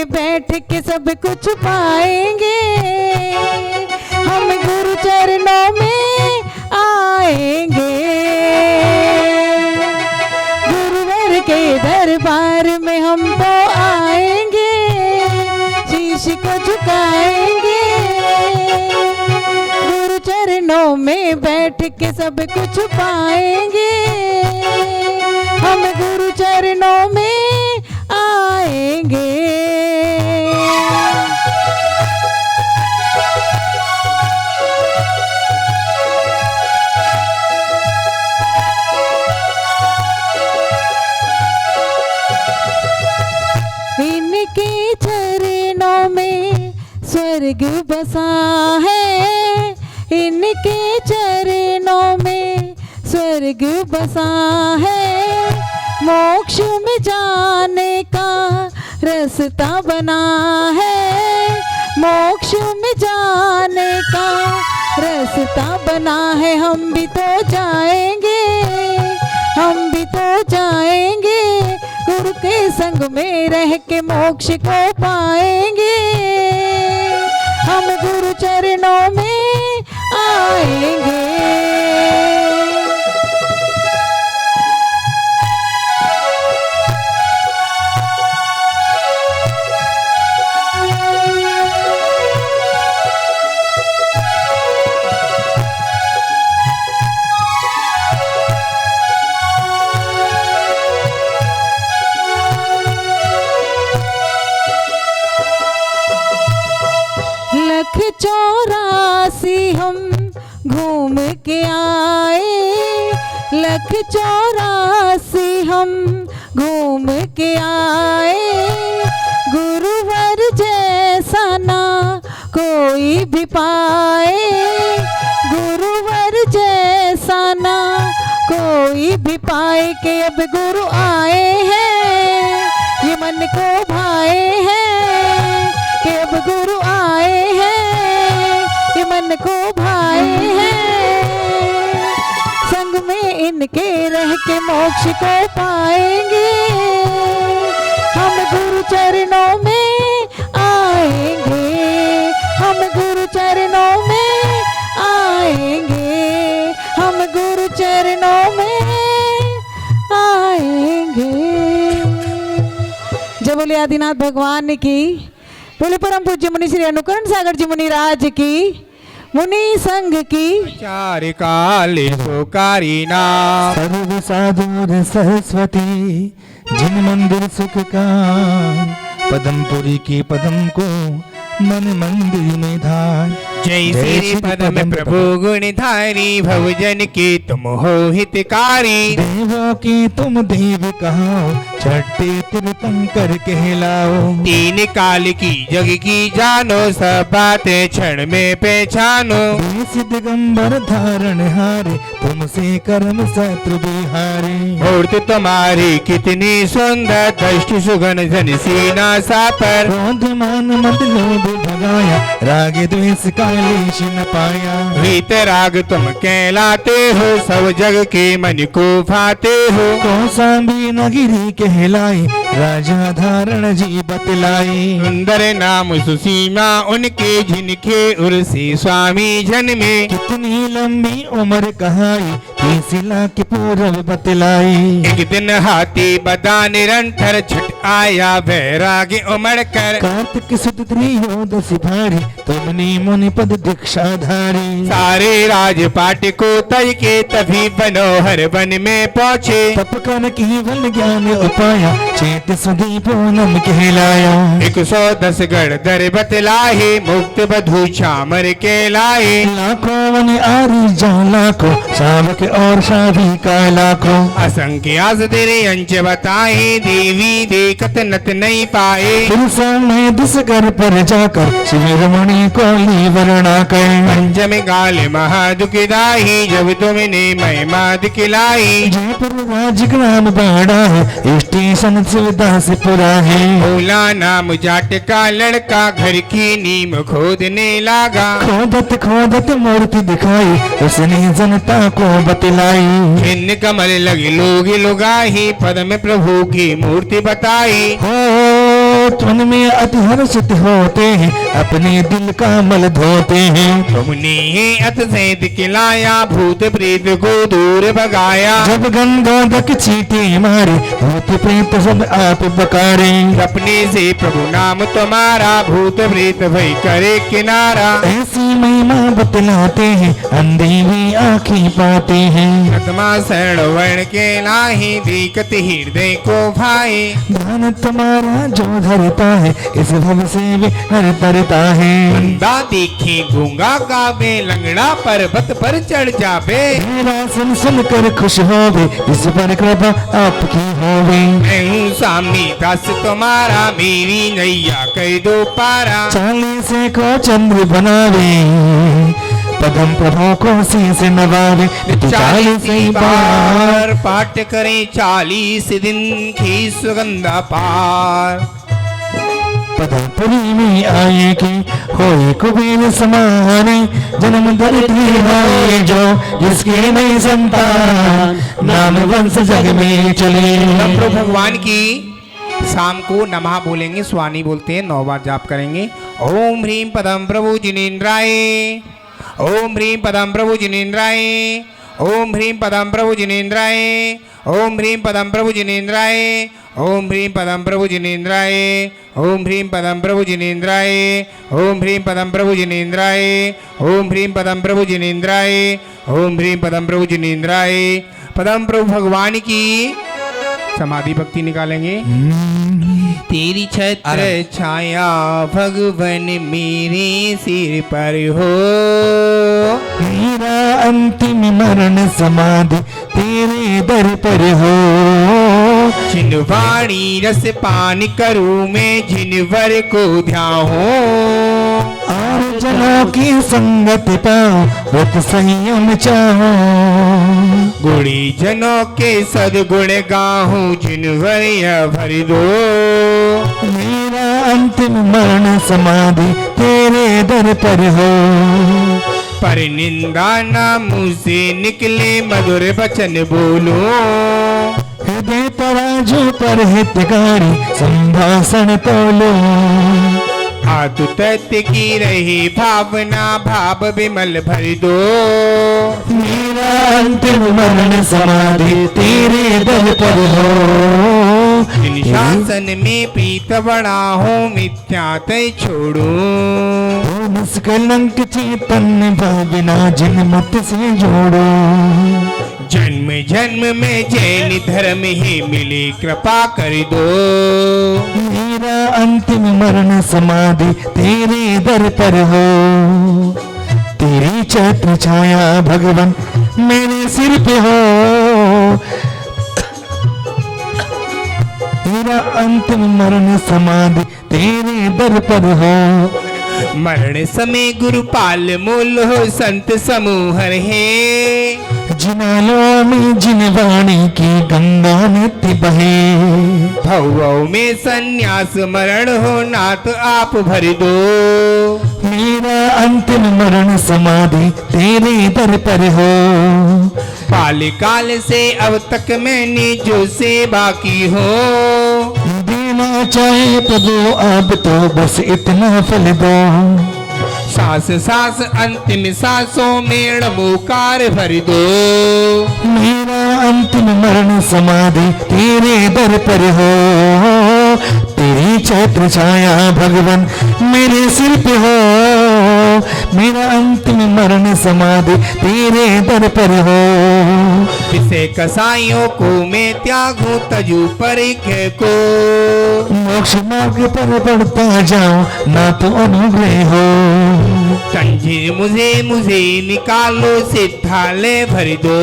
में बैठ के सब कुछ पाएंगे, हम गुरु चरणों में आएंगे। गुरुवर के दरबार में हम तो आएंगे, शीश को झुकाएंगे। गुरु चरणों में बैठ के सब कुछ पाएंगे, हम गुरु चरणों में आएंगे। इनके चरणों में स्वर्ग बसा है, इनके चरणों में स्वर्ग बसा है। मोक्ष में जाने का रास्ता बना है, मोक्ष में जाने का रास्ता बना है। हम भी तो जाएंगे, हम भी तो जाएंगे, गुरु के संग में रह के मोक्ष को पाएंगे। हम गुरु चरणों में आएंगे। लख 84 हम घूम के आए, लख 84 हम घूम के आए। गुरुवर जैसा ना कोई भी पाए, गुरुवर जैसा ना कोई भी पाए। के अब गुरु आए हैं, ये मन को भाए हैं। के अब गुरु आए हैं, ये मन को भाए हैं। संग में इनके रह के मोक्ष को पाएंगे, हम गुरु चरणों में आएंगे। हम गुरु चरणों में आएंगे, हम गुरु चरणों में आएंगे। जय बोले आदिनाथ भगवान की, बोले परम पूज्य मुनि श्री अनुकरण सागर जी मुनि राज की, मुनि संघ की। चार काले सुकारी नाम सर्व साधुर सरस्वती, जिन मंदिर सुख का पदमपुरी की पदम को मन मंदिर में धार। जय श्री पदम प्रभु गुणधारी, भवजन के तुम हो हितकारी। देवों की तुम देव कहो, छठे तीर्थंकर कहलाओ। तीन काल की जग की जानो, सब बातें क्षण में पहचानो। देश दिगंबर धारण हारे, तुमसे कर्म शत्रु बिहारे। मूर्ति तुम्हारी कितनी सुंदर, दृष्टि सुगन जन सीना सापर। क्रोध मान मद लोभ भगाया, राग द्वेष कालेश न पाया। वीतराग तुम कहलाते हो, सब जग के मन को भाते हो। कौशाम्बी नगरी कहलाई, राजा धारण जी बतलाई। सुंदर नाम सुसीमा उनके, जिनके उर्सी स्वामी जन में। कितनी लंबी उम्र कहाई, तीसिला के पूर्व बतलाई। एक दिन हाथी बदा निरंतर, छठ आया वैराग्य उमड़ कर। कार्तिक सुद त्रयोदशी भारी, तुमने मुनि पद दीक्षाधारी। सारे राजपाट को तय के, तभी बनोहर वन में पहुँचे। तप कर केवल ज्ञान उपाया, चेत सुधी पूनम कहलाया। 110 गढ़ दर बतलाहे, मुक्त बधु चामर के लाए। लाखों वन आरी जान लाखों, शावक और शादी का लाखों। असंख्य आसदेरे अंश बताए, देवी देखत नत नहीं पाए। पुरुषों में 10 घर पर जाकर, शिविरमणि को लीवरणा कर। पंचम गाल महादुखदाई, जब तुमने महिमा दिखलाई। जयपुर राजग्राम बाड़ा है, स्टेशन सुविधा से पूरा है। भोला नाम जाट का लड़का, घर की नीम खोदने लगा। खोदत खोदत मूर्ति दिखाई, उसने जनता को बतलाई। छिन्न कमल लगे लोग लुगाही, पद्म प्रभु की मूर्ति बताई। हो मन में अति हर्षित होते हैं, अपने दिल का मल धोते हैं। तुमने अत सहित खिलाया, भूत प्रेत को दूर भगाया। जब गंगाधक चींटे मारे, भूत प्रेत सब आप बकारे। अपने से प्रभु नाम तुम्हारा, भूत प्रेत भई करे किनारा। ऐसी महिमा बतलाते हैं, अंधे भी आँखें पाते हैं। आत्मा शरण वर्ण के नाही, दिक्कत हृदय को भाए। ध्यान तुम्हारा जो धरता है, इस भव से भी हर तरता है। बंदा देखे गूंगा गावे, लंगड़ा पर्वत पर चढ़ जावे। मेरा सुन सुन कर खुश होवे, इस पर कृपा आपकी होवे। मैं हूँ सामने दास तुम्हारा, मेरी नैया कह दो पारा। 40 को चंद्र बनावे, पदम प्रभु को शीश नवावे। 40 बार पाठ करें, 40 दिन की सुगंधा पार। पदमपुरी में आए कि होए कुबेर समाने, जन्म धरती होए जो जिसके नहीं संतान, नाम वंश जग में चले। प्रभु भगवान की शाम को नमः बोलेंगे, स्वानी बोलते हैं, 9 बार जाप करेंगे। ओम ह्रीम पदम प्रभु जिनेन्द्राय, ओम ह्रीम पदम प्रभु जिनेन्द्राय, ओम ह्रीम पदम प्रभु जिनेन्द्राय, ओम ह्रीम पदम प्रभु जिनेन्द्राय, ओम ह्रीम पदम प्रभु जिनेन्द्राय, ओम ह्रीम पदम प्रभु जिनेन्द्राय, ओम ह्रीम पदम प्रभु जिनेन्द्राय, ओम ह्रीम पदम प्रभु जिनेन्द्राय, ओम ह्रीम पदम प्रभु जिनेन्द्राय। पदम प्रभु भगवान की समाधि भक्ति निकालेंगे। तेरी छत्र छाया भगवन मेरे सिर पर हो, मेरा अंतिम मरण समाधि तेरे दर पर हो। जिनवाणी रस पान करूं मैं, जिनवर को ध्याऊं। और जनों की संगत पाओ, व्रत संयम चाहो। गुणी जनों के सदगुण गाहूं, जिनवर यह भर दो। मेरा अंतिम मरण समाधि तेरे दर पर हो। पर निंदा ना मुँह से निकले, मधुर वचन बोलो। हृदय तराजू पर हितकारी, संभाषण तोलो। आतु तत्व की रही भावना, भाव विमल भर दो। मेरा अंतिम मरण समाधि तेरे दर पर हो। जिन शासन में प्रीत बड़ा हो, मिथ्या तय छोड़ो। निष्कलंक चैतन्य भावना, जिन मत से जोड़ो। जन्म जन्म में जैन धर्म ही मिले, कृपा कर दो। मेरा अंतिम मरण समाधि तेरे दर पर हो। तेरी छत्र छाया भगवान मेरे सिर पे हो। मेरा अंतिम मरण समाधि तेरे दर पर हो। मरण समय गुरुपाल मूल हो, संत समूह रहे। जिनालों में जिन वाणी की गंगा नित्य बहे। भव में संन्यास मरण हो, नाथ आप भर दो। मेरा अंतिम मरण समाधि तेरे दर पर हो। पाल काल से अब तक मैंने जो सेवा की हो, देना चाहे प्रभु अब तो बस इतना फल दो। सांस सांस अंतिम सांसों में नमोकार भर दो। मेरा अंतिम मरण समाधि तेरे दर पर हो। तेरी छत्र छाया भगवान मेरे सिर पे हो। मेरा अंतिम मरण समाधि तेरे दर पर हो। इसे कसाईयों को मैं त्यागूं, तजू परिख को। मोक्ष मार्ग पर बढ़ता जाओ, ना तो अनुग्रह हो। कंजीर मुझे मुझे निकालो, सिद्धालय भर दो।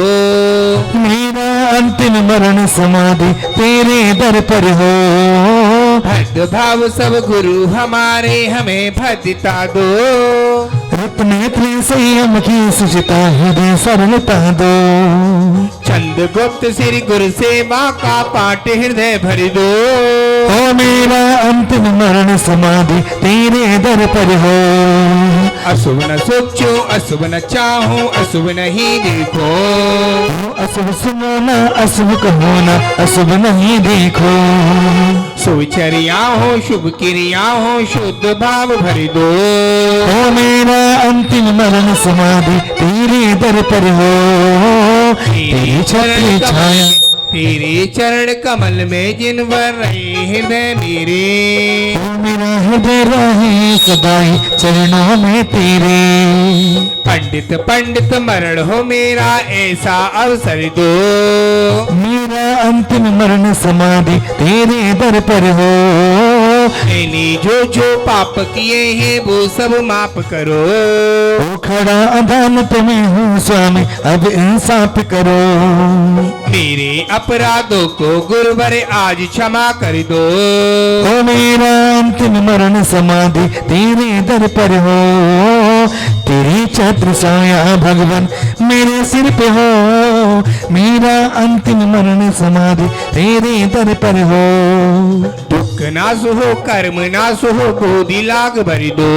मेरा अंतिम मरण समाधि तेरे दर पर हो। भक्त भाव सब गुरु हमारे, हमें भद्रता दो। रत्नेत्र संयम की सुचिता हृदय सरलता दो। चंद गुप्त श्री गुरु सेवा का पाठ हृदय भर दो। ओ मेरा अंतिम मरण समाधि तेरे दर पर हो। अशुभ न सोचो, अशुभ न चाहो, अशुभ नहीं देखो। अशुभ सुनो ना, अशुभ कहो ना, अशुभ नहीं देखो। शुभ चर्या हो, शुभ क्रिया हो, शुद्ध भाव भर दो। ओ मेरा अंतिम मरण समाधि तेरे दर पर हो। तेरी छत्र छाया, तेरे चरण कमल में जिनवर रहे हृदय मेरे। ओ मेरा हृदय रहे सदाई चरणों में तेरे। पंडित पंडित मरण हो मेरा ऐसा अवसर दो। मेरा अंतिम मरण समाधि तेरे दर पर हो। मैंने जो जो पाप किए हैं वो सब माफ करो। ओ खड़ा अदालत में हूँ स्वामी, अब इंसाफ करो। मेरे अपराधों को गुरुवर आज क्षमा कर दो। ओ मेरा अंतिम मरण समाधि तेरे दर पर हो। तेरी छत्र छाया भगवान मेरे सिर पे हो। मेरा अंतिम मरण समाधि तेरे दर पर हो। दुख नाश हो, कर्म नाश हो, गोदी लाग भर दो।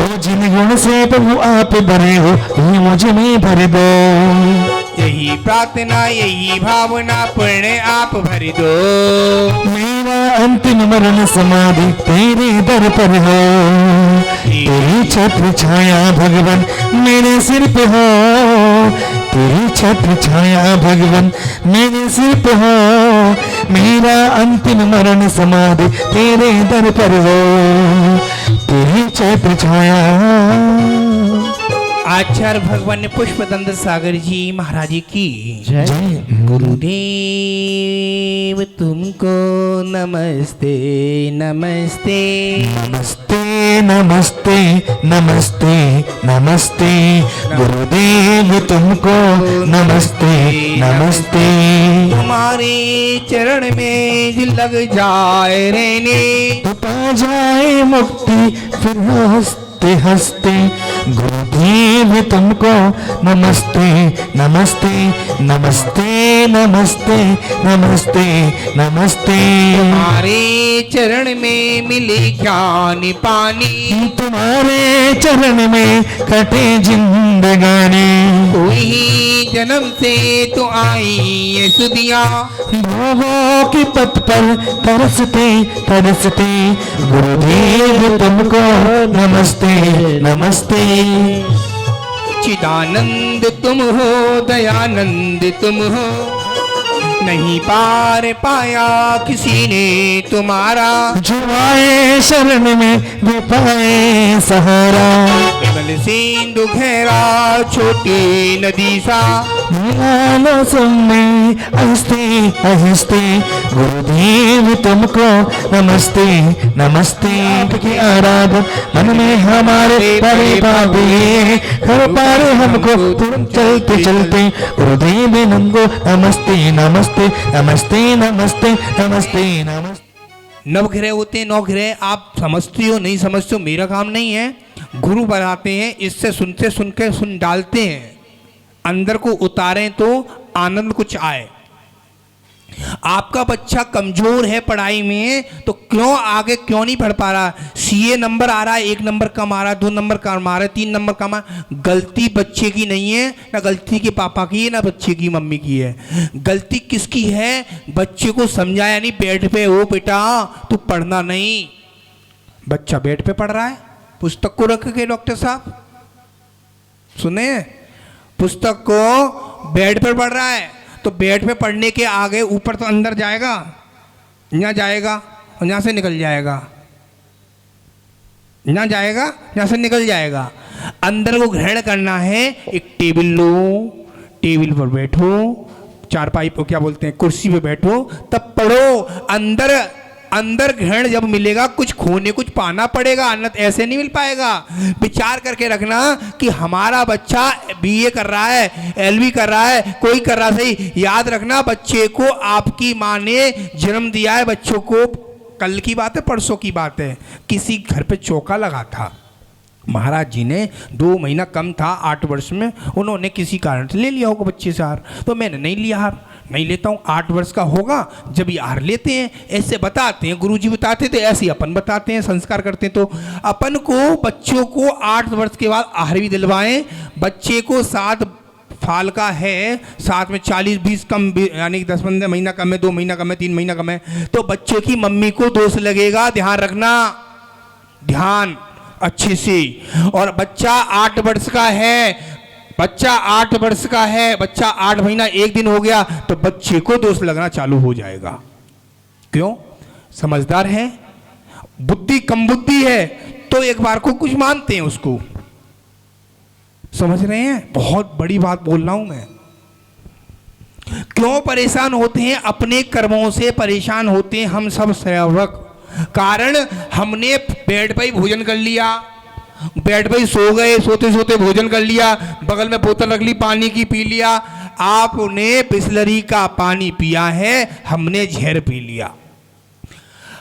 ओ जिन गुण से प्रभु आप भरे हो, ये मुझे में भर दो। यही प्रार्थना, यही भावना पुण्य आप भर दो। मेरा अंतिम मरण समाधि तेरे दर पर हो। तेरी छत्र छाया भगवान मेरे सिर पे हो। तेरी छत्र छाया भगवान मेरे सिर पे हो। मेरा अंतिम मरण समाधि तेरे दर पर हो। तेरी छत्र छाया। आचार्य भगवान ने पुष्पदंत सागर जी महाराज जी की जय गुरुदेव तुमको नमस्ते नमस्ते। नमस्ते नमस्ते नमस्ते नमस्ते गुरुदेव तुमको नमस्ते नमस्ते। तुम्हारे चरण में लग जाए रहने, तो पा जाए मुक्ति फिर हंसते हंसते। गुरुदेव तुमको नमस्ते नमस्ते नमस्ते नमस्ते नमस्ते नमस्ते। तुम्हारे चरण में मिले ज्ञान पानी, तुम्हारे चरण में कटे जिंदगानी। कोई जन्म से तो आई ये सुदिया, भोगों की पथ पर तरसते तरसते। गुरुदेव तुमको नमस्ते नमस्ते। चिदानंद तुम हो, दयानंद तुम हो, नहीं पार पाया किसी ने तुम्हारा। जो आए शरण में वे पाए सहारा। विमल सिंधु गहरा छोटी नदी सा, मिला सुनने हंसते हंसते। गुरुदेव तुमको नमस्ते नमस्ते। आपकी आराधन मन में हमारे परे पावे, कर पारे हमको तुम चलते चलते। गुरुदेव नमको नमस्ते नमस्ते नमस्ते नमस्ते नमस्ते नमस्ते। नवग्रह होते हैं, नवग्रह आप समझते हो नहीं समझते हो मेरा काम नहीं है। गुरु बनाते हैं, इससे सुनते सुन डालते हैं, अंदर को उतारें तो आनंद कुछ आए। आपका बच्चा कमजोर है पढ़ाई में तो क्यों आगे क्यों नहीं पढ़ पा रहा? सीए नंबर आ रहा है, 1 नंबर कम आ रहा है, 2 नंबर कम आ रहा है, 3 नंबर कम आ रहा है। गलती बच्चे की नहीं है, ना गलती के पापा की है, ना बच्चे की मम्मी की है। गलती किसकी है? बच्चे को समझाया नहीं, बेड पे हो बेटा तू पढ़ना नहीं। बच्चा बेड पे पढ़ रहा है, पुस्तक को रख के डॉक्टर साहब सुने, पुस्तक को बेड पर पढ़ रहा है तो बेड पे पढ़ने के आगे ऊपर तो अंदर जाएगा, यहाँ जाएगा और यहाँ से निकल जाएगा, यहाँ जाएगा यहाँ से निकल जाएगा। अंदर को ग्रहण करना है। एक टेबल लो, टेबल पर बैठो, चारपाई पर क्या बोलते हैं कुर्सी पे बैठो, तब पढ़ो। अंदर अंदर ग्रहण जब मिलेगा कुछ खोने कुछ पाना पड़ेगा, अन्यथा ऐसे नहीं मिल पाएगा। विचार करके रखना कि हमारा बच्चा बीए कर रहा है, एलवी कर रहा है, कोई कर रहा सही, याद रखना बच्चे को आपकी माँ ने जन्म दिया है। बच्चों को कल की बात है, परसों की बात है, किसी घर पे चौका लगा था, महाराज जी ने 2 महीना कम था 8 वर्ष में, उन्होंने किसी कारण से ले लिया होगा बच्चे से हार, तो मैंने नहीं लिया हार, नहीं लेता हूँ, 8 वर्ष का होगा जब ये आहार लेते हैं, ऐसे बताते हैं, गुरुजी बताते थे, ऐसे ही अपन बताते हैं, संस्कार करते हैं। तो अपन को बच्चों को 8 वर्ष के बाद आहार भी दिलवाएं। बच्चे को 7 साल का है, साथ में 40-20 कम, यानी कि 10-15 महीना कम है, 2 महीना कम है, 3 महीना कम है, तो बच्चों की मम्मी को दोष लगेगा, ध्यान रखना, ध्यान अच्छे से। और बच्चा 8 वर्ष का है, बच्चा 8 वर्ष का है, बच्चा 8 महीना 1 दिन हो गया तो बच्चे को दोष लगना चालू हो जाएगा। क्यों? समझदार है, बुद्धि कम बुद्धि है तो एक बार को कुछ मानते हैं उसको। समझ रहे हैं? बहुत बड़ी बात बोल रहा हूं मैं। क्यों परेशान होते हैं? अपने कर्मों से परेशान होते हैं हम सब सेवक। कारण हमने बेड पर ही भोजन कर लिया, बेड पे ही सो गए, सोते सोते भोजन कर लिया, बगल में बोतल रख ली, पानी की पी लिया। आपने बिस्लरी का पानी पिया है, हमने जहर पी लिया।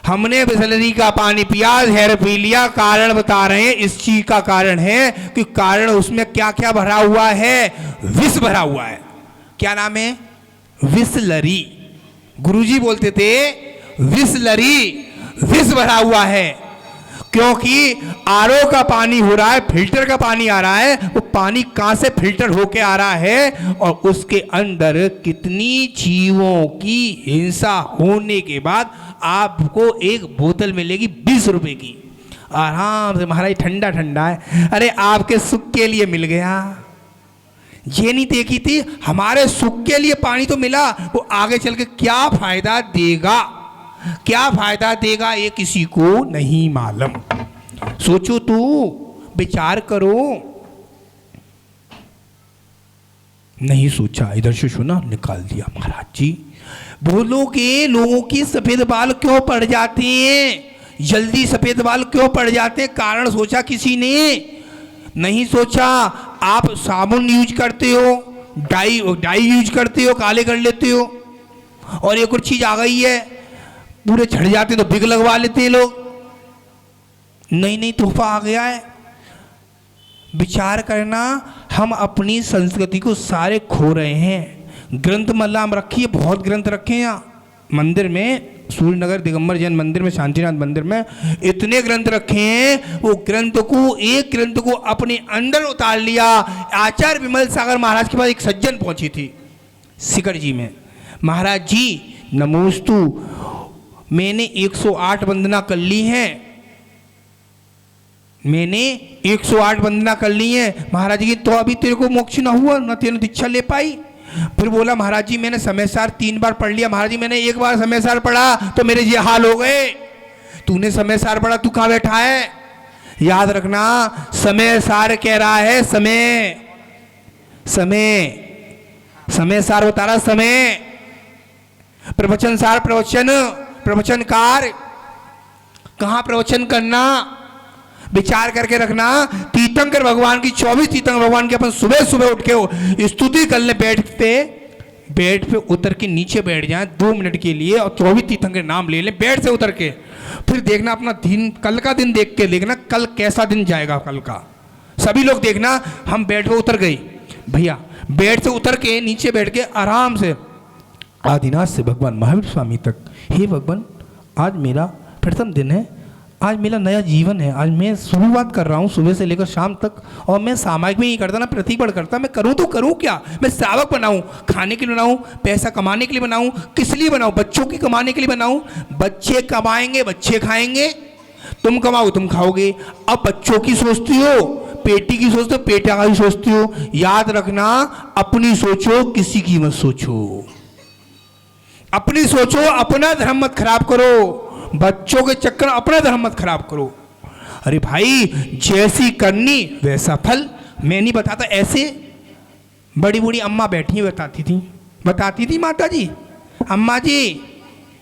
हमने बिस्लरी का पानी पिया, जहर पी लिया। कारण बता रहे हैं, इस चीज का कारण है कि कारण उसमें क्या क्या भरा हुआ है? विष भरा हुआ है। क्या नाम है? बिस्लरी। गुरुजी बोलते थे बिस्लरी, विष भरा हुआ है। क्योंकि आरओ का पानी हो रहा है, फिल्टर का पानी आ रहा है, वो पानी कहां से फिल्टर होके आ रहा है, और उसके अंदर कितनी जीवों की हिंसा होने के बाद आपको एक बोतल मिलेगी 20 रुपए की, आराम से महाराज ठंडा ठंडा है। अरे आपके सुख के लिए मिल गया, ये नहीं देखी थी हमारे सुख के लिए पानी तो मिला, वो आगे चल के क्या फायदा देगा, क्या फायदा देगा ये किसी को नहीं मालूम। सोचो, तू विचार करो। नहीं सोचा, इधर से सुना, निकाल दिया। महाराज जी बोलोगे लोगों की सफेद बाल क्यों पड़ जाते हैं, जल्दी सफेद बाल क्यों पड़ जाते हैं? कारण सोचा किसी ने नहीं सोचा। आप साबुन यूज करते हो, डाई यूज करते हो, काले कर लेते हो, और एक और चीज आ गई है, पूरे झड़ जाते तो बिग लगवा लेते हैं लोग। नई तोहफा आ गया है। विचार करना, हम अपनी संस्कृति को सारे खो रहे हैं। ग्रंथ मल्लाम रखिए, बहुत ग्रंथ रखे हैं यहाँ मंदिर में, सूर्यनगर दिगंबर जैन मंदिर में, शांतिनाथ मंदिर में इतने ग्रंथ रखे हैं। वो ग्रंथ को, एक ग्रंथ को अपने अंदर उतार लिया। आचार्य विमल सागर महाराज के पास एक सज्जन पहुंची थी सिकर जी में। महाराज जी नमोस्तु, मैंने 108 वंदना कर ली हैं, मैंने 108 वंदना कर ली है। महाराज जी तो अभी तेरे को मोक्ष ना हुआ, ना तेरे दीक्षा ले पाई। फिर बोला महाराज जी मैंने समयसार 3 बार पढ़ लिया। महाराज जी मैंने 1 बार समयसार पढ़ा तो मेरे ये हाल हो गए। तूने समयसार पढ़ा, तू कहाँ बैठा है? याद रखना, समयसार कह रहा है, समय समयसार बता रहा, समय प्रवचन सार, प्रवचनकार, कहाँ प्रवचन करना, विचार करके रखना। तीर्थंकर भगवान की 24 तीर्थंकर भगवान की अपन सुबह सुबह उठ के स्तुति कर ले, बेड पे उतर के नीचे बैठ जाए 2 मिनट के लिए और 24 तीर्थंकर नाम ले ले बेड से उतर के। फिर देखना अपना दिन, कल का दिन देख के देखना कल कैसा दिन जाएगा। कल का सभी लोग देखना, हम बेड पे उतर गए भैया, बेड से उतर के नीचे बैठ के आराम से आदिनाथ से भगवान महावीर स्वामी तक, हे भगवान आज मेरा प्रथम दिन है, आज मेरा नया जीवन है, आज मैं शुरुआत कर रहा हूँ सुबह से लेकर शाम तक, और मैं सामायिक में नहीं करता ना प्रतिपड़ करता। मैं करूँ तो करूँ क्या? मैं श्रावक बनाऊँ, खाने के लिए बनाऊँ, पैसा कमाने के लिए बनाऊँ, किस लिए बनाऊँ? बच्चों की कमाने के लिए बनाऊँ। बच्चे कमाएंगे, बच्चे खाएंगे, तुम कमाओ तुम खाओगे। अब बच्चों की सोचती हो, पेटी की सोचते हो, पेटा का ही सोचती हो। याद रखना, अपनी सोचो, किसी की मत सोचो। अपनी सोचो, अपना धर्म मत खराब करो, बच्चों के चक्कर अपना धर्म मत खराब करो। अरे भाई जैसी करनी वैसा फल। मैं नहीं बताता, ऐसे बड़ी बूढ़ी अम्मा बैठी बताती थी माता जी, अम्मा जी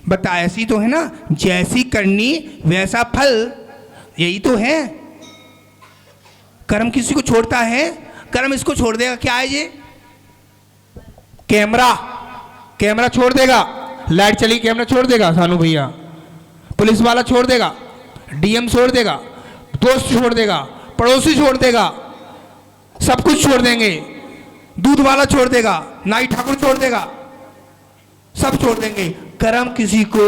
बता, ऐसी तो है ना, जैसी करनी वैसा फल, यही तो है। कर्म किसी को छोड़ता है, कर्म इसको छोड़ देगा। क्या है ये? कैमरा छोड़ देगा, लाइट चली कैमरा छोड़ देगा, सानू भैया, पुलिस वाला छोड़ देगा, डीएम छोड़ देगा, दोस्त छोड़ देगा, पड़ोसी छोड़ देगा, सब कुछ छोड़ देंगे, दूध वाला छोड़ देगा, नाई ठाकुर छोड़ देगा, सब छोड़ देंगे, कर्म किसी को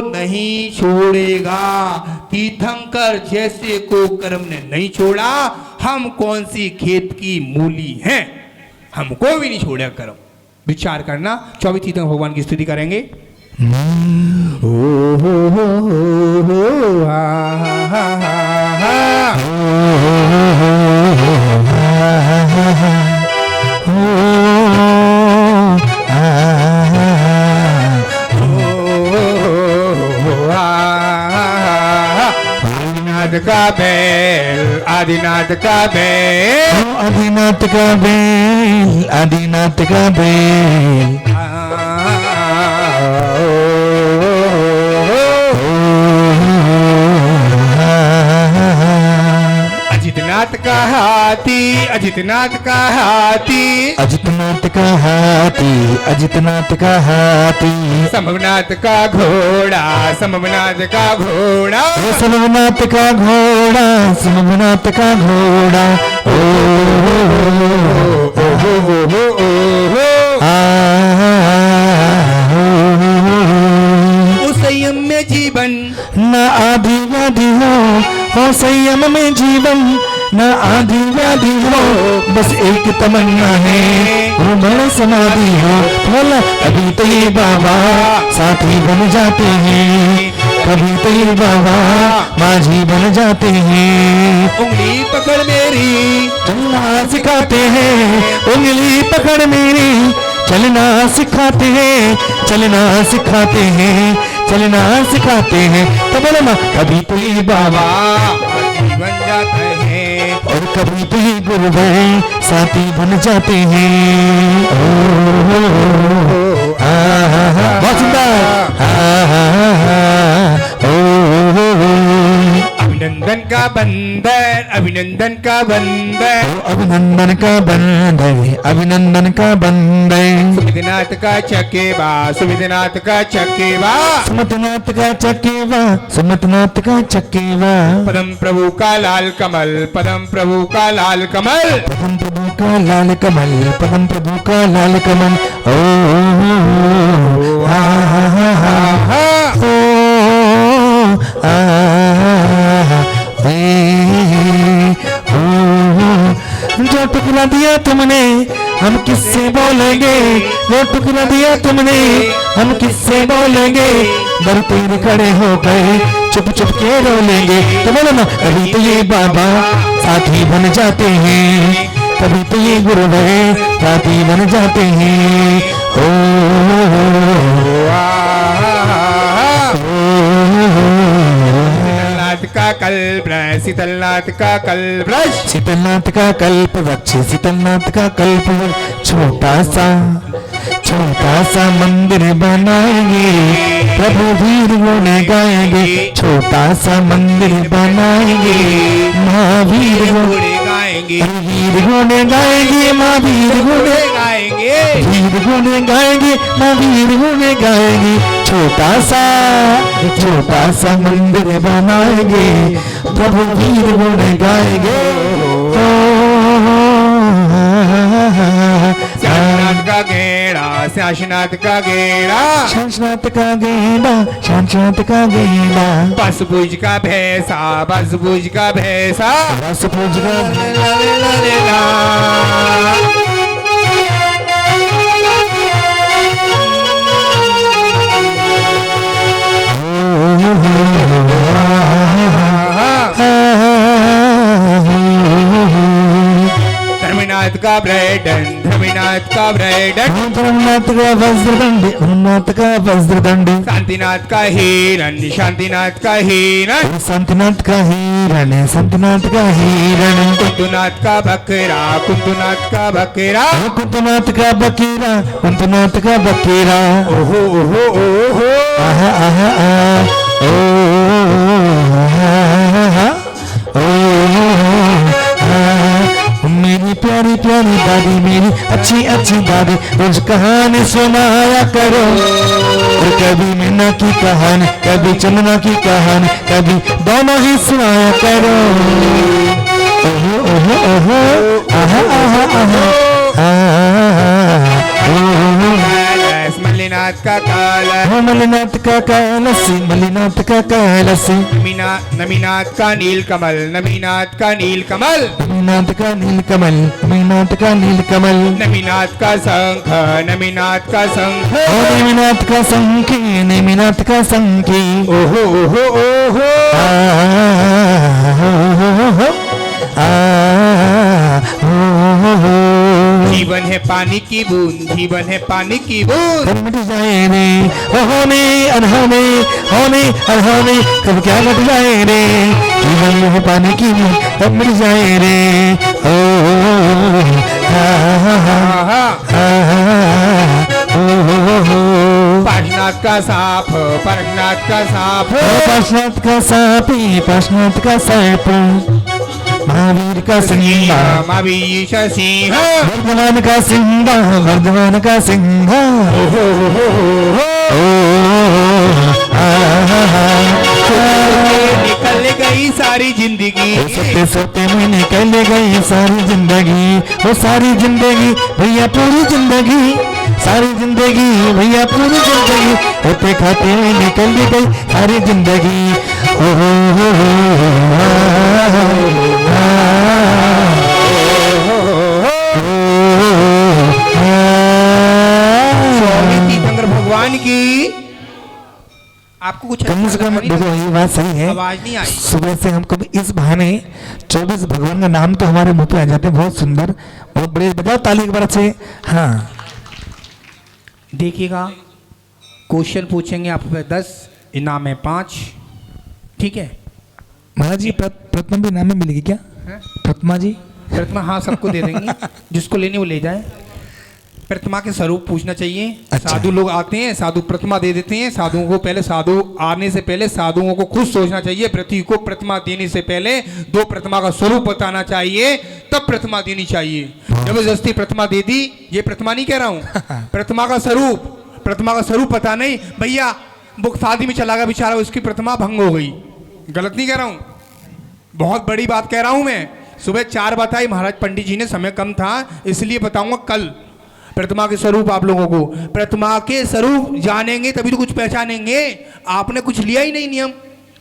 नहीं छोड़ेगा। तीर्थंकर जैसे को कर्म ने नहीं छोड़ा, हम कौन सी खेत की मूली हैं, हमको भी नहीं छोड़ेगा कर्म। विचार करना। 24 तीर्थंकर भगवान की स्तुति करेंगे। ओ हो हा हा हा हा आदिनाथ का बैल, आदिनाथ का बैल, आदिनाथ का बैल, आदिनाथ का बैल। अजितनाथ का हाथी, अजितनाथ का हाथी, अजितनाथ का हाथी, अजितनाथ का हाथी। संभवनाथ का घोड़ा, संभवनाथ का घोड़ा, संभवनाथ का घोड़ा, संभवनाथ का घोड़ा। ओ उस संयम में जीवन न आदि व्याधि हो संयम में जीवन न आदि व्याधि हो। बस एक तमन्ना है वो बड़ा समाधि हो। बोला कभी तो ये बाबा साथी बन जाते हैं, कभी तो ये बाबा माझी बन जाते हैं। उंगली पकड़ मेरी चलना सिखाते हैं, उंगली पकड़ मेरी चलना सिखाते हैं, चलना सिखाते हैं, चलना सिखाते हैं। तो बोले ना कभी तो ये बाबा बन जाते हैं और कभी तो ये गुरुदेव साथी बन जाते हैं। बहुत सुंदर। अभिनंदन का बंदर, अभिनंदन का बंदर, अभिनंदन का बंदर, अभिनंदन का बंदर। सुमितनाथ का चकेवा, सुमितनाथ का चकेवा, सुमतनाथ का चकेवा, सुमतनाथ का चकेवा। पदम प्रभु का लाल कमल, पदम प्रभु का लाल कमल, पदम प्रभु का लाल कमल, पदम प्रभु का लाल कमल। ओ हा हा हा हा ओ जो टुकड़ा दिया तुमने हम किससे बोलेंगे, जो टुकड़ा दिया तुमने हम किससे बोलेंगे। दर तीर खड़े हो गए चुप चुप के रो लेंगे। तो बोलो ना कभी तो ये बाबा साथी बन जाते हैं, कभी तो ये गुरुदेव साथी बन जाते हैं। शीतलनाथ का कल्प वृक्ष, शीतलनाथ का कल्प वृक्ष, शीतलनाथ का कल्प वृक्ष, शीतलनाथ का कल्प वृक्ष। छोटा सा मंदिर बनाएंगे, प्रभु वीर गुण गाएंगे। छोटा सा मंदिर बनाएंगे, महावीर गुण गाएंगे, वीर गुण गाएंगे, महावीर गुण गाएंगे, वीर गुण गाएंगे, महावीर गुण गाएंगे। छोटा सा मंदिर बनाएंगे, प्रभु वीर गुण गाएंगे। श्यामनाथ का गेड़ा, श्यामनाथ का गेड़ा, शांशनाथ का गेंडा, शांशनाथ का गेंडा। बस पूज का भैंसा, बस पूज का भैंसा, रस पूज का धर्मनाथ का ब्राइडन, धर्मनाथ का ब्राइडन, धर्मनाथ का वज्रदंड, धर्मनाथ का वज्रदंड। शांतिनाथ का हिरण, शांतिनाथ का हिरण, संतनाथ का हिरण, संतनाथ का हिरण। कुंतुनाथ का बकरा, कुंतुनाथ का बकरा, कुंतनाथ का बकीरा, कुंतनाथ का बकीरा। ओहो ओहो ओहो, आहा आहा आ ओ मेरी प्यारी प्यारी दादी, मेरी अच्छी अच्छी दादी, रोज कहानी सुनाया करो। और कभी मीना की कहानी, कभी चंदना की कहानी, कभी दोनों ही सुनाया करो। ओहो ओहो ओहो आहा आहा आहा। मलिनाथ का कलश, हो मलिनाथ का कलश, मलिनाथ का कलश, नमीनाथ का नीलकमल, नमीनाथ का नीलकमल, नमीनाथ का नीलकमल, नमीनाथ का नीलकमल, नमीनाथ का शंख, नमीनाथ का शंख, ओ नमीनाथ का शंखी, नमीनाथ का शंखी, ओहो ओहो ओहो, जीवन है पानी की बूंद, जीवन है पानी की बूंद, कब मिट जाए रे होने अनहोने, होने अनहोने कब क्या मिट जाए रे, जीवन है पानी की बूंद कब मिट जाए रे, ओ पार्शनाथ का साफ, पार्शनाथ का साफ, पार्शनाथ का सापी, पार्शनाथ का साप, महावीर का सिंह, महावीर का सिंह, वर्धमान का सिंह, वर्धमान का सिंह, निकल गई सारी जिंदगी, सोते सोते में निकल गई सारी जिंदगी, वो सारी जिंदगी भैया पूरी जिंदगी, सारी जिंदगी भैया पूरी जिंदगी, होते खाते में निकल गई सारी जिंदगी, स्वामी तीर्थंकर भगवान की। आपको कुछ कम से कम देखो ये बात सही है, आवाज नहीं आई। सुबह से हमको भी इस बहाने 24 भगवान का नाम तो हमारे मुंह पे आ जाते हैं, बहुत सुंदर, बहुत बड़े, बजाओ ताली एक बार से। हाँ देखिएगा, क्वेश्चन पूछेंगे आप पे 10, इनाम है 5, ठीक है। महाराज जी प्रतिमा भी इनाम में मिलेगी क्या? प्रतिमा जी, प्रतिमा हाँ सबको दे देंगे, जिसको लेनी वो ले जाए। प्रतिमा के स्वरूप पूछना चाहिए। अच्छा। साधु लोग आते हैं, साधु प्रतिमा दे देते हैं। साधुओं को पहले, साधु आने से पहले साधुओं को खुद सोचना चाहिए। पृथ्वी को प्रतिमा देने से पहले 2 प्रतिमा का स्वरूप बताना चाहिए, तब प्रतिमा देनी चाहिए। जबरदस्ती प्रतिमा दे दी, ये प्रतिमा नहीं कह रहा हूँ, प्रतिमा का स्वरूप, प्रतिमा का स्वरूप पता नहीं, भैया वो शादी में चला गया बेचारा, उसकी प्रतिमा भंग हो गई, गलत नहीं कह रहा हूँ, बहुत बड़ी बात कह रहा हूँ मैं। सुबह 4 बताई महाराज पंडित जी ने, समय कम था इसलिए बताऊंगा कल। प्रतिमा के स्वरूप आप लोगों को, प्रतिमा के स्वरूप जानेंगे तभी तो कुछ पहचानेंगे। आपने कुछ लिया ही नहीं नियम,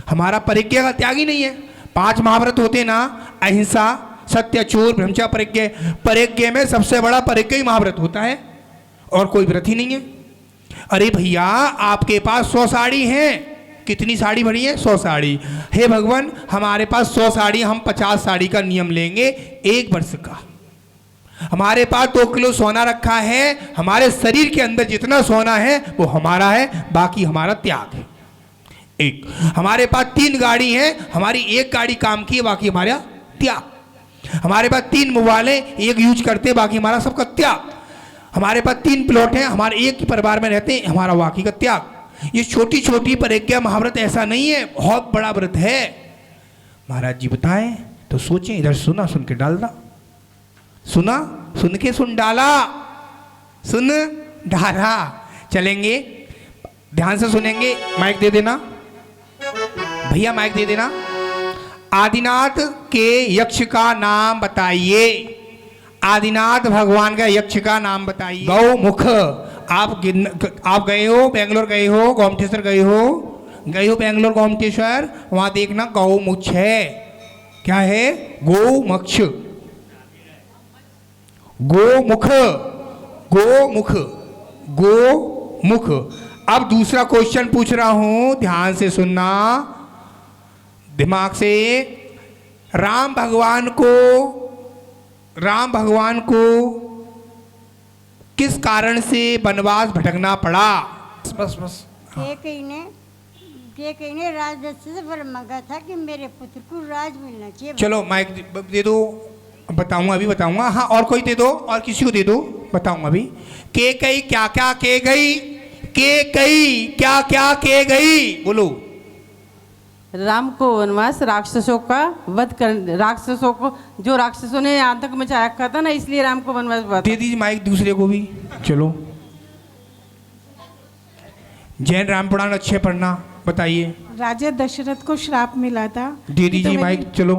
हमारा परिज्ञा का त्याग ही नहीं है। 5 महाव्रत होते ना, अहिंसा, सत्य, चोर, ब्रह्मचर्य, परिज्ञा। परिज्ञा में सबसे बड़ा परिज्ञा ही महाव्रत होता है, और कोई व्रत ही नहीं है। अरे भैया आपके पास 100 साड़ी हैं, कितनी साड़ी भरी है? 100 साड़ी। हे भगवान हमारे पास 100 साड़ी, हम 50 साड़ी का नियम लेंगे 1 वर्ष का। हमारे पास 2 किलो सोना रखा है, हमारे शरीर के अंदर जितना सोना है वो हमारा है, बाकी हमारा त्याग है। 1 हमारे पास 3 गाड़ी है, हमारी 1 गाड़ी काम की है, बाकी हमारा त्याग। हमारे पास 3 मोबाइल है, 1 यूज करते हैं, बाकी हमारा सबका त्याग। हमारे पास 3 प्लॉट हैं, हमारे एक ही परिवार में रहते हैं, हमारा बाकी का त्याग। ये छोटी छोटी परिज्ञा महाव्रत ऐसा नहीं है, बहुत बड़ा व्रत है। महाराज जी बताएं तो सोचें, इधर सुना सुन के डाल दा, सुना सुन के सुन डाला, सुन डाला। चलेंगे, ध्यान से सुनेंगे। माइक दे देना भैया, माइक दे देना। आदिनाथ के यक्ष का नाम बताइए, आदिनाथ भगवान का यक्ष का नाम बताइए। गौमुख। आप गए हो, बेंगलोर गए हो, गोमटेश्वर गए हो बेंगलोर गोमटेश्वर, वहां देखना गौमुख है। क्या है? गोमक्ष, गोमुख, गोमुख, गोमुख। अब दूसरा क्वेश्चन पूछ रहा हूं, ध्यान से सुनना, दिमाग से। राम भगवान को किस कारण से वनवास भटकना पड़ा? बस कहीं ने राजदत्त से वर मांगा था कि मेरे पुत्र को राज मिलना चाहिए। चलो माइक दे दो, बताऊंगा, अभी बताऊंगा। हाँ और कोई दे दो, और किसी को दे दो, बताऊंगा अभी। के कई क्या क्या के गई, के कई क्या क्या के गई, बोलो। राम को वनवास राक्षसों का वध कर, राक्षसों को, जो राक्षसों ने आतंक मचा रखा था ना, इसलिए राम को वनवास हुआ था। दे दीजिए माइक दूसरे को भी। चलो जैन राम पुराण अच्छे पढ़ना, बताइए। राजा दशरथ को श्राप मिला था। दे दीजिए माइक। चलो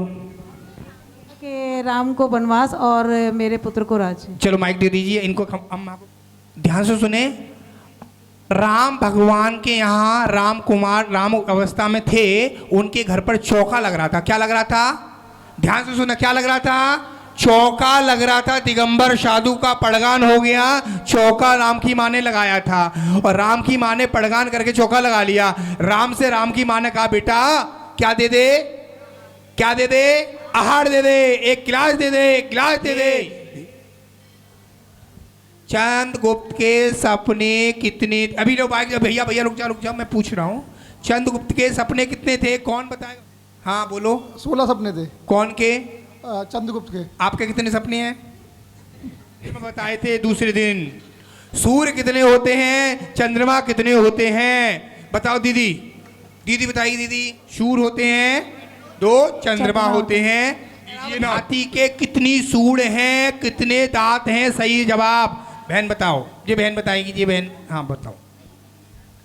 कि राम को वनवास और मेरे पुत्र को राज। चलो माइक दे दीजिए इनको। हम ध्यान से सुने। राम भगवान के यहाँ राम कुमार राम अवस्था में थे, उनके घर पर चौका लग रहा था। क्या लग रहा था? ध्यान से सुना, क्या लग रहा था? चौका लग रहा था। दिगंबर साधु का पड़गान हो गया, चौका राम की माँ ने लगाया था, और राम की माँ ने पड़गान करके चौका लगा लिया। राम से राम की माँ ने कहा, बेटा क्या दे दे, क्या दे दे? आहार दे दे, एक गिलास दे दे, एक गिलास दे दे। चंद्रगुप्त के सपने कितने? अभी लो बाइक, भैया भैया रुक जा, मैं पूछ रहा हूँ। चंद्रगुप्त के सपने कितने थे? कौन बताएगा? हाँ बोलो। 16 सपने थे। कौन के? चंद्रगुप्त के। आपके कितने सपने हैं? बताए थे दूसरे दिन। सूर्य कितने होते हैं, चंद्रमा कितने होते हैं? बताओ दीदी, दीदी बताइए दीदी। सूर्य होते हैं 2, चंद्रमा होते हैं। हाथी के कितनी सूंड हैं, कितने दांत हैं? सही जवाब। बहन बताओ, ये बहन बताएगी, ये बहन। हाँ बताओ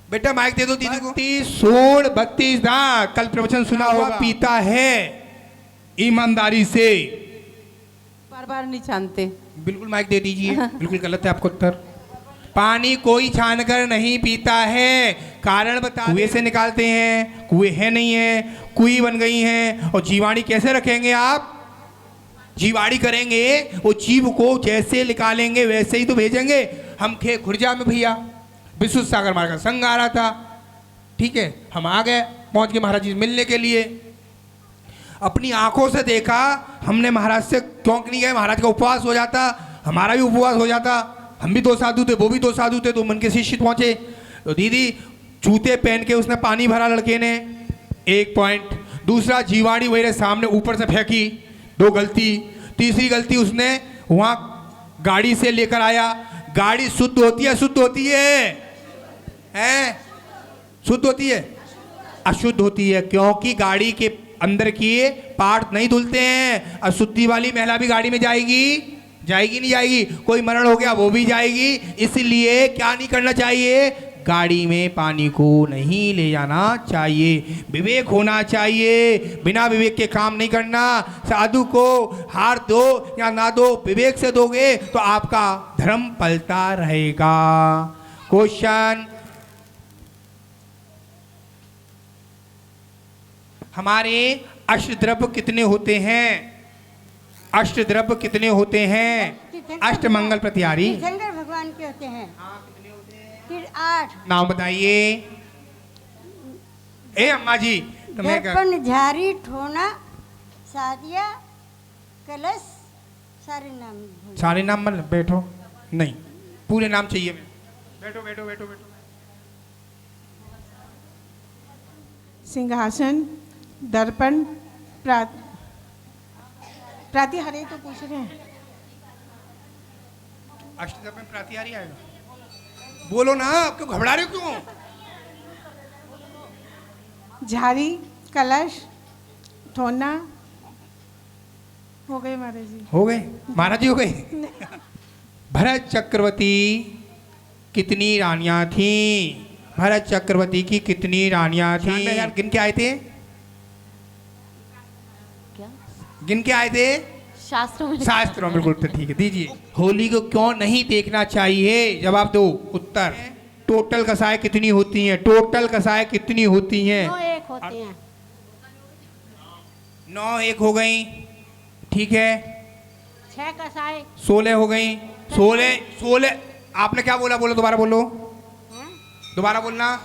बेटा, माइक दे दो दीदी को। 32 सूंड 32 दांत। कल प्रवचन सुना होगा। पीता है ईमानदारी से, बार बार नहीं छानते। बिल्कुल माइक दे दीजिए। बिल्कुल गलत है आपका उत्तर। पानी कोई छानकर नहीं पीता है, कारण बता। कुएं से निकालते हैं, कुएं है नहीं है, कुएं बन गई हैं। और जीवाणी कैसे रखेंगे आप? जीवाणी करेंगे, वो जीव को जैसे निकालेंगे वैसे ही तो भेजेंगे। हम थे खुर्जा में भैया, विश्व सागर मार्ग का संघ आ रहा था, ठीक है, हम आ गए, पहुंच गए महाराज जी मिलने के लिए। अपनी आंखों से देखा हमने, महाराज से क्यों नहीं गए? महाराज का उपवास हो जाता, हमारा भी उपवास हो जाता, हम भी 2 साधु थे, वो भी 2 साधु थे, तो मन के शिष्य पहुंचे। तो दीदी जूते पहन के उसने पानी भरा लड़के ने, 1 पॉइंट। दूसरा जीवाणी मेरे सामने ऊपर से फेंकी, 2 गलती। तीसरी गलती, उसने वहाँ गाड़ी से लेकर आया। गाड़ी शुद्ध होती है, शुद्ध होती है, शुद्ध होती है, अशुद्ध होती है, क्योंकि गाड़ी के अंदर की पार्ट नहीं धुलते हैं। अशुद्धि वाली महिला भी गाड़ी में जाएगी, जाएगी नहीं जाएगी? कोई मरण हो गया वो भी जाएगी। इसलिए क्या नहीं करना चाहिए? गाड़ी में पानी को नहीं ले जाना चाहिए। विवेक होना चाहिए, बिना विवेक के काम नहीं करना। साधु को हार दो या ना दो, विवेक से दोगे तो आपका धर्म पलता रहेगा। क्वेश्चन, हमारे अष्टद्रव्य कितने होते हैं? अष्टद्रव्य कितने होते हैं? अष्टमंगल प्रतिहारी शंकर भगवान के होते हैं। फिर 8 नाम बताइए। ए अम्मा जी, दर्पण, झारी, ठोना, सादिया, कलश, सारे नाम। सारे नाम मत बैठो, नहीं पूरे नाम चाहिए। बैठो बैठो बैठो बैठो। सिंहासन, दर्पण, प्रातिहार्य तो पूछ रहे हैं। अष्टद्रव्य में प्रातिहारी आएगा? बोलो ना, क्यों घबरा रहे हो क्यों? झारी, कलश, ठोना हो गए महाराज जी। हो गए महाराज जी, हो गए। भरत चक्रवर्ती कितनी रानियां थी? भरत चक्रवर्ती की कितनी रानियां थी? यार गिन के आए थे, गिन के आए थे शास्त्रों में। शास्त्रों में, बिल्कुल ठीक है। दीजिए। होली को क्यों नहीं देखना चाहिए? जवाब दो। उत्तर, टोटल कसाय कितनी होती हैं? टोटल कसाय कितनी होती हैं? 9 1 होती हैं। 9 1 हो गई, ठीक है। 6 कसाय 16 हो गई। 16 आपने क्या बोला? बोलो दोबारा बोलो, दोबारा बोलना।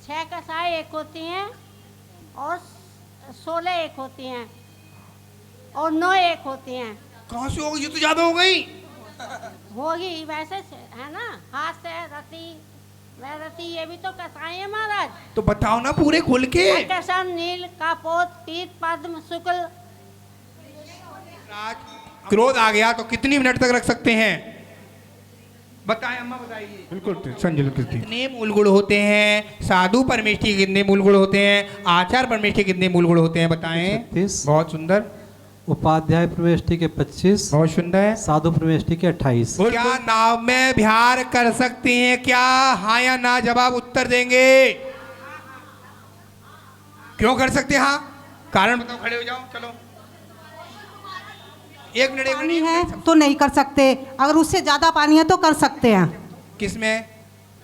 6 कसाय 1 होती हैं और 16 1 होती हैं और 9 1 होती हैं। कहाँ से होगी? ये तो ज्यादा हो गई। होगी वैसे है ना, हाथ से रति वह रति, ये भी तो कसाई है महाराज। तो बताओ ना पूरे खुल के। कर्कशन, नील, कापोत, पीत, पद्म, शुक्ल। क्रोध आ गया तो कितनी मिनट तक रख सकते हैं? बताएं अम्मा, बताइए। बिल्कुल संजय, कितने मूल गुण होते हैं? साधु परमेश के कितने मूल गुण होते हैं? आचार परमेश के कितने मूल गुण होते हैं? बताएं। 36। बहुत सुंदर। उपाध्याय प्रवेष्टि के 25। बहुत सुंदर। साधु प्रवेष्टि के 28। क्या नाव में विहार कर सकते हैं क्या? हाँ या ना जवाब उत्तर देंगे। क्यों कर सकते हैं? हाँ कारण बताओ, खड़े हो जाओ, चलो। एक मिनट है तो नहीं कर सकते, अगर उससे ज्यादा पानी है तो कर सकते हैं। किसमें?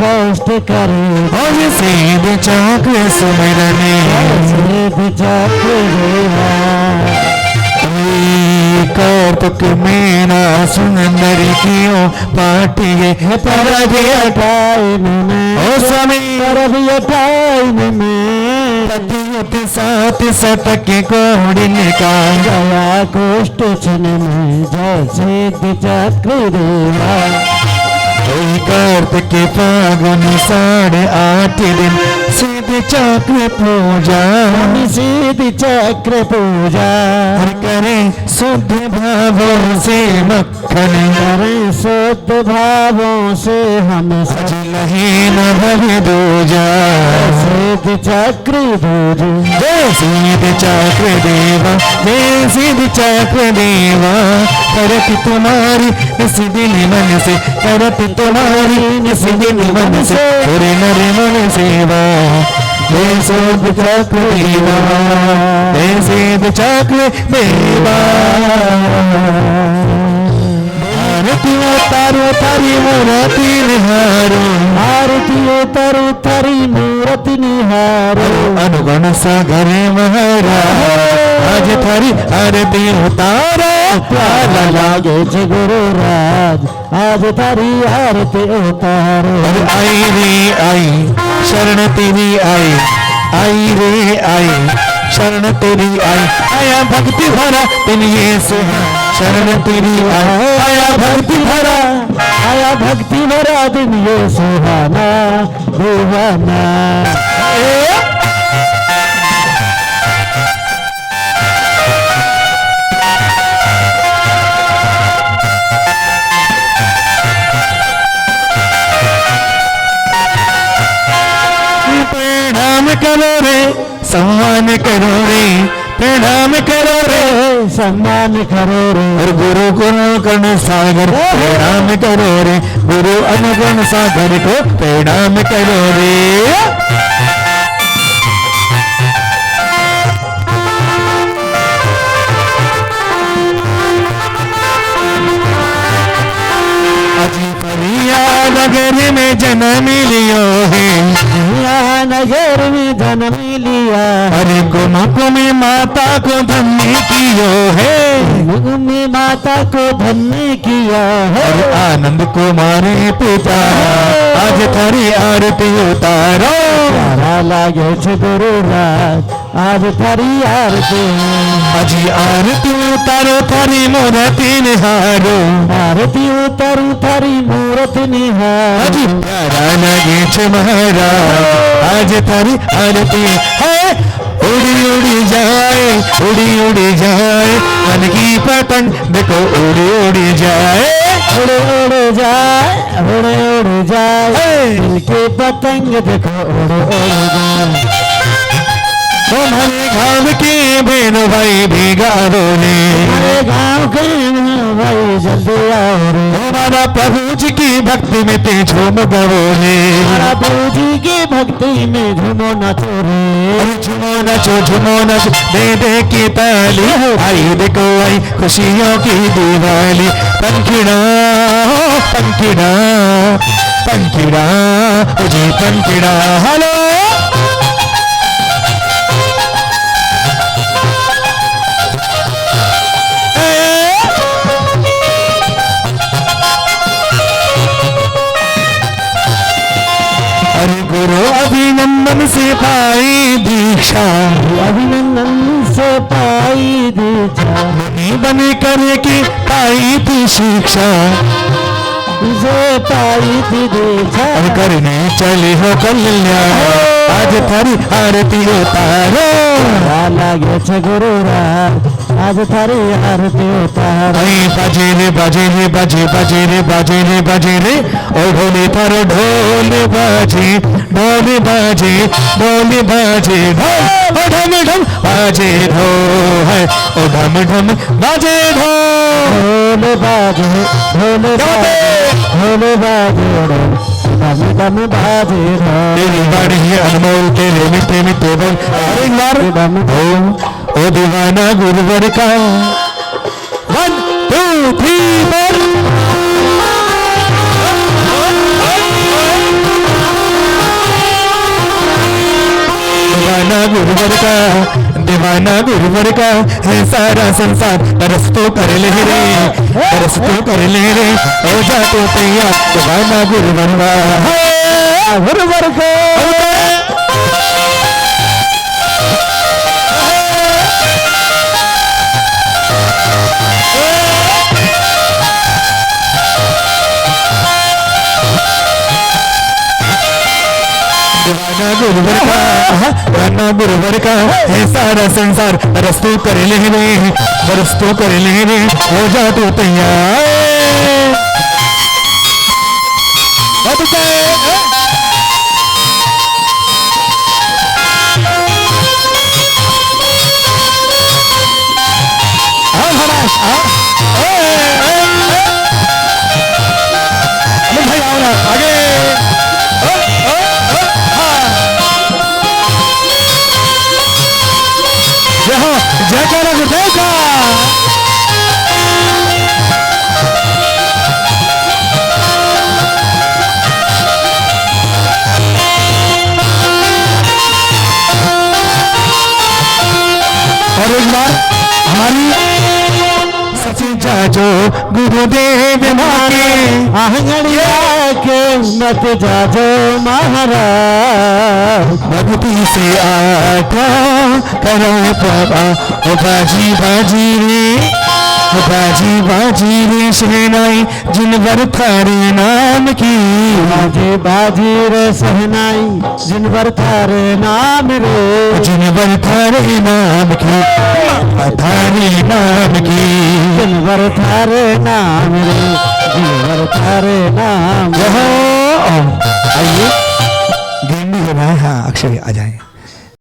कष्ट करे और सीध चक्र सुमिरने सीध चक्र देवा कार्तिक मेरा सुंदर क्यों पाटिए परब टाइम में ओ समय परब टाइम में पतियत साथ सटक कोड़ी निकाल गया कोष्ठ चिन्ह में जैसे चक्र देवा कार्तिक फागुन 8.5 दिन सिद्ध चक्र पूजा सिद्ध चक्र पूजा करे शुद्ध भावों से मक्खन करे शुद्ध भावों से हम सजलहे न भव दूजा सिद्ध चक्र दूज जय सिद्ध चक्र देवा जय सिद्ध चक्र देवा करत तुम्हारी सिद्धि मन से करत तुम्हारी सिद्धि मन से पूरे नर मन सेवा जय सिद्ध चक्र देवा जय सिद्ध चक्र देवा आरती उतारो तारी मूर्ति निहारो आरती उतारो तारी मूर्ति निहारो अनुगण सागर महाराज आज थारी आरती उतारो प्यारा लागे छ गुरु राज आज तारी आरती उतारो आई रे आई शरण तेरी आई रे आई शरण तेरी आई आया भक्ति भरा दिन ये सुहा शरण तेरी आया भक्ति भरा आया भक्ति भरा दिन ये सुहाना दीवाना प्रणाम करो रे सम्मान करो रे प्रणाम करो रे सम्मान करो रे और गुरु गुण सागर प्रणाम करो रे गुरु अनुगुण सागर को प्रणाम करो रे नगर में जन्म लियो है नगर में जन्म लिया अरे कुमकुम माता को धन्य कियो है कुमकुम माता को धन्य किया है आनंद कुमार पिता आज थारी आरती उतारो प्यारा लागे छ गुरु राज आज थारी आरती आज आरती उतारो थारी मूर्ति निहारो आरती उतारो थारी मूर्ति निहारो आज प्यारा लागे छ महाराज आज थारी आरती है उड़ी उड़ी जाए मन की पतंग देखो उड़ी उड़ी जाए उड़ी जाए दिल की पतंग देखो उड़ी जाए तुम्हारे गाँव के बहन भाई भीगा रोने हमारे गाँव के भाई जल्दी आओ रे हमारा प्रभु जी की भक्ति में ते झूम गवोने हमारा प्रभु जी की भक्ति में झूमो नाचो रे झूमो नाचो दे दे की ताली आई देखो आई खुशियों की दिवाली पंखिड़ा पंखिड़ा पंखिड़ा जी पंखिड़ा हेलो गुरु अभिनंदन से पाई दीक्षा अभिनंदन से पाई दीक्षा मुनि बन करके पाई थी शिक्षा से पाई थी दीक्षा करने चले हो कल्याण आज थारी आरती उतारो लागे छ गुरु राज आज थारी आरती उतारो बाजे रे बाजे रे बाजे बाजे रे बाजे रे बाजे रे ओ ढोले थारो ढोल बाजे ढोल बाजे ढोल बाजे ढोल ओ ढम ढम बाजे ढो है ओ ढम ढम बाजे ढोल बाजे ढोल बाजे ढोल बाजे दम दम बाजे तेरी बड़ी अनमोल तेरे मिठे मिठे बोल अरे यार दम ओ दीवाना गुरुवर का 1 2 3 4 गुरुवर का, दीवाना गुरुवर का है सारा संसार। तरस तो कर ले रे, तरस तो कर ले रे, हो जा तो तैयार। दीवाना गुरुवर का, गुरुवर का। दीवाना गुरुवर का, दीवाना गुरुवर का है सारा संसार। रस्तों कर ले रे, बरस्तों कर ले रे, हो जा तो तैयार। भाई आओ ना आगे। जय करो गुरुदेव का। और एक बार हमारी सची जाजो गुरुदेव मांगे, आहंगड़िया के मत जाजो महाराज। भक्ति से आटा करो बाबा, ओ बाजी बाजी रे, ओ बाजी बाजी रे शहनाई जिनवर थारे नाम की। बाजी बाजी रे शहनाई जिनवर थारे नाम रे, जिनवर थारे नाम की, थारे नाम की। जिनवर थारे नाम रे, जिनवर थारे नाम। आइए गेम भी हो रहा है। हाँ अक्षय आ जाए।